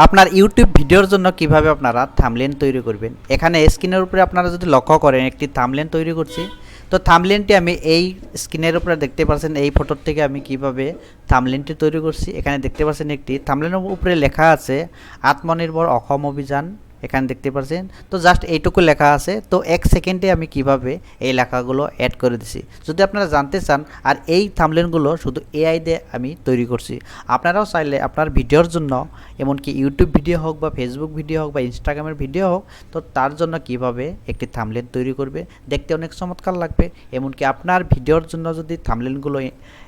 আপনার ইউটিউব ভিডিওর জন্য কিভাবে আপনারা থাম্বনেল তৈরি করবেন। এখানে স্ক্রিনের উপরে আপনারা যদি লক্ষ্য করেন একটি থাম্বনেল তৈরি করছি। তো থাম্বনেলটি আমি এই স্ক্রিনের উপরে দেখতে পাচ্ছেন, এই ফটোর থেকে আমি কিভাবে থাম্বনেলটি তৈরি করছি। এখানে দেখতে পাচ্ছেন একটি থাম্বনেলের উপরে লেখা আছে আত্মনির্ভর অসম অভিযান, এখানে দেখতে পাচ্ছেন। তো জাস্ট এইটুকু লেখা আছে, তো 1 সেকেন্ডে আমি কিভাবে এই লেখাগুলো অ্যাড করে দিছি যদি আপনারা জানতে চান। আর এই থাম্বনেলগুলো শুধু এআই দিয়ে আমি তৈরি করছি। আপনারাও চাইলে আপনার ভিডিওর জন্য, এমনকি ইউটিউব ভিডিও হোক বা ফেসবুক ভিডিও হোক বা ইনস্টাগ্রামের ভিডিও হোক, তো তার জন্য কিভাবে একটি থাম্বনেল তৈরি করবে, দেখতে অনেক চমৎকার লাগবে। এমনকি আপনার ভিডিওর জন্য যদি থাম্বনেলগুলো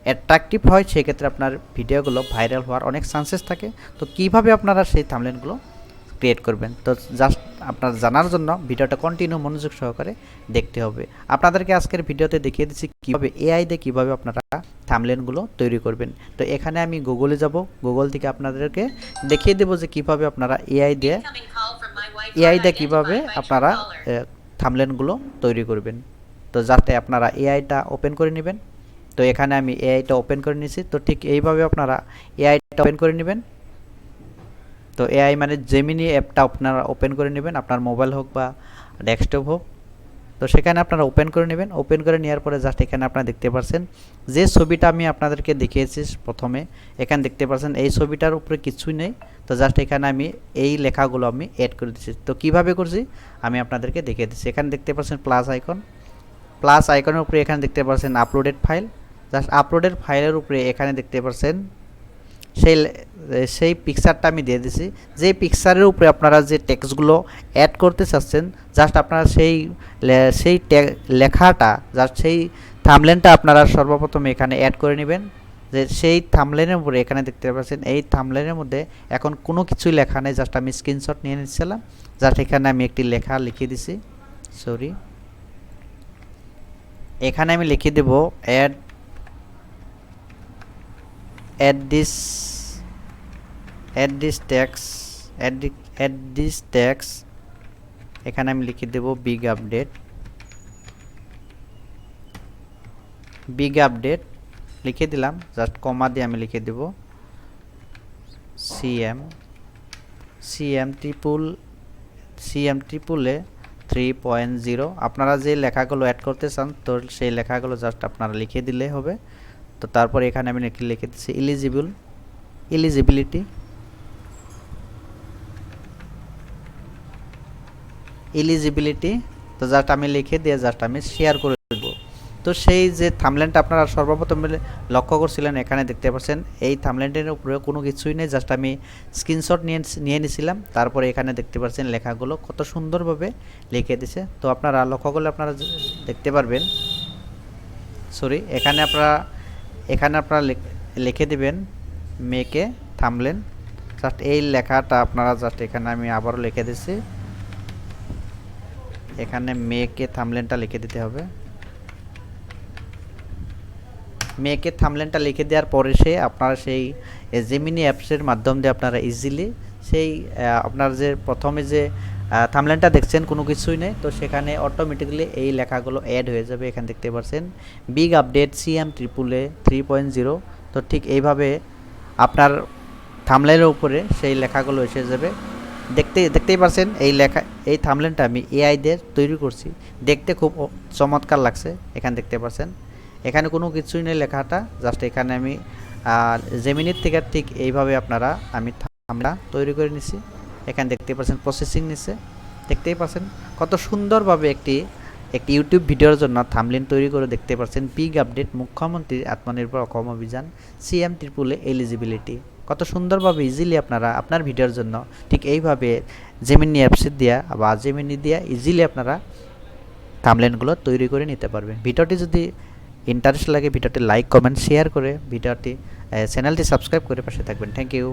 অ্যাট্রাকটিভ হয়, সেক্ষেত্রে আপনার ভিডিওগুলো ভাইরাল হওয়ার অনেক চান্সেস থাকে। তো কিভাবে আপনারা সেই থাম্বনেলগুলো ক্রিয়েট করবেন, তো জাস্ট আপনার জানার জন্য ভিডিওটা কন্টিনিউ মনোযোগ সহকারে দেখতে হবে। আপনাদেরকে আজকের ভিডিওতে দেখিয়ে দিচ্ছি কীভাবে এআই দিয়ে কীভাবে আপনারা থাম্বনেলগুলো তৈরি করবেন। তো এখানে আমি গুগলে যাব, গুগল থেকে আপনাদেরকে দেখিয়ে দেবো যে কীভাবে আপনারা এআই দিয়ে কীভাবে আপনারা থাম্বনেলগুলো তৈরি করবেন। তো যাতে আপনারা এআইটা ওপেন করে নেবেন। তো এখানে আমি এআইটা ওপেন করে নিয়েছি। তো ঠিক এইভাবে আপনারা এআইটা ওপেন করে নেবেন। তো এআই মানে জেমিনি অ্যাপটা আপনারা ওপেন করে নেবেন, আপনার মোবাইল হোক বা ডেস্কটপ হোক। তো সেখানে আপনারা ওপেন করে নেবেন। ওপেন করে নেওয়ার পরে জাস্ট এখানে আপনারা দেখতে পাচ্ছেন যে ছবিটা আমি আপনাদেরকে দেখিয়েছি প্রথমে, এখানে দেখতে পাচ্ছেন এই ছবিটার উপরে কিছুই নেই। তো জাস্ট এখানে আমি এই লেখাগুলো আমি অ্যাড করে দিচ্ছি। তো কিভাবে করছি আমি আপনাদেরকে দেখিয়ে দিচ্ছি। এখানে দেখতে পাচ্ছেন প্লাস আইকন, প্লাস আইকনের উপরে এখানে দেখতে পাচ্ছেন আপলোডেড ফাইল। জাস্ট আপলোডেড ফাইলের উপরে এখানে দেখতে পাচ্ছেন সেই পিকচারটা আমি দিয়ে দিছি। যে পিকচারের উপরে আপনারা যে টেক্সটগুলো অ্যাড করতে চাচ্ছেন, জাস্ট আপনারা সেই লেখাটা, জাস্ট সেই থাম্বনেলটা আপনারা সর্বপ্রথম এখানে অ্যাড করে নেবেন। যে সেই থাম্বনেলের উপরে এখানে দেখতে পাচ্ছেন এই থাম্বনেলের মধ্যে এখন কোনো কিছুই লেখা নেই, জাস্ট আমি স্ক্রিনশট নিয়ে নিচ্ছিলাম। জাস্ট এখানে আমি একটি লেখা লিখে দিছি, সরি, এখানে আমি লিখে দেব অ্যাড this text এখানে আমি লিখে দেব বিগ আপডেট লিখে দিলাম। জাস্ট কমা দিয়ে আমি লিখে দেব CM triple A 3.0। আপনারা যে লেখাগুলো অ্যাড করতে চান, তো সেই লেখাগুলো জাস্ট আপনারা লিখে দিলে হবে। তো তারপর এখানে আমি লিখে দিচ্ছি এলিজিবিলিটি। তো জাস্ট আমি লিখে দিয়ে জাস্ট আমি শেয়ার করে দেব। তো সেই যে থাম্বনেলটা আপনারা সর্বপ্রথম লক্ষ্য করছিলেন, এখানে দেখতে পাচ্ছেন এই থাম্বনেলটির উপরে কোনো কিছুই নেই, জাস্ট আমি স্ক্রিনশট নিয়ে নিয়েছিলাম। তারপরে এখানে দেখতে পাচ্ছেন লেখাগুলো কত সুন্দরভাবে লিখে দিয়েছে। তো আপনারা লক্ষ্য করলে আপনারা দেখতে পারবেন, সরি, এখানে আপনারা লিখে দিবেন মেকে থাম্বনেল। জাস্ট এই লেখাটা আপনারা জাস্ট এখানে আমি আবারও লিখে দিচ্ছি, এখানে মেকে থাম্বনেলটা লিখে দিতে হবে। মেকে থাম্বনেলটা লিখে দেওয়ার পরে আপনারা সেই জেমিনি অ্যাপসের মাধ্যম দিয়ে আপনারা ইজিলি সেই আপনার যে প্রথমে যে থাম্বনেলটা দেখছেন কোনো কিছুই নেই, তো সেখানে অটোমেটিক্যালি এই লেখাগুলো অ্যাড হয়ে যাবে। এখানে দেখতে পাচ্ছেন big update CM triple A 3.0। তো ঠিক এইভাবে আপনার থাম্বনেলের উপরে সেই লেখাগুলো এসে যাবে। দেখতেই পাচ্ছেন এই থাম্বনেলটা আমি এআই দিয়ে তৈরি করছি, দেখতে খুব চমৎকার লাগছে। এখানে দেখতে পাচ্ছেন এখানে কোনো কিছুই নেই লেখাটা, জাস্ট এখানে আমি জেমিনির থেকে ঠিক এইভাবে আমি থাম্বনেল তৈরি করে নিছি। এখানে দেখতে পাচ্ছেন প্রসেসিং নিচ্ছে, দেখতেই পাচ্ছেন কত সুন্দরভাবে একটি ইউটিউব ভিডিওর জন্য থাম্বনেল তৈরি করে। দেখতে পাচ্ছেন বিগ আপডেট মুখ্যমন্ত্রী আত্মনির্ভর অসম অভিযান CM triple A এলিজিবিলিটি। কত সুন্দরভাবে ইজিলি আপনারা আপনার ভিডিওর জন্য ঠিক এইভাবে জেমিনি অ্যাপসের দিয়া বা জেমিনি দিয়া ইজিলি আপনারা থাম্বনেলগুলো তৈরি করে নিতে পারবেন। ভিডিওটি যদি ইন্টারেস্ট লাগে ভিডিওটি লাইক কমেন্ট শেয়ার করে চ্যানেলটি সাবস্ক্রাইব করে পাশে থাকবেন। Thank you.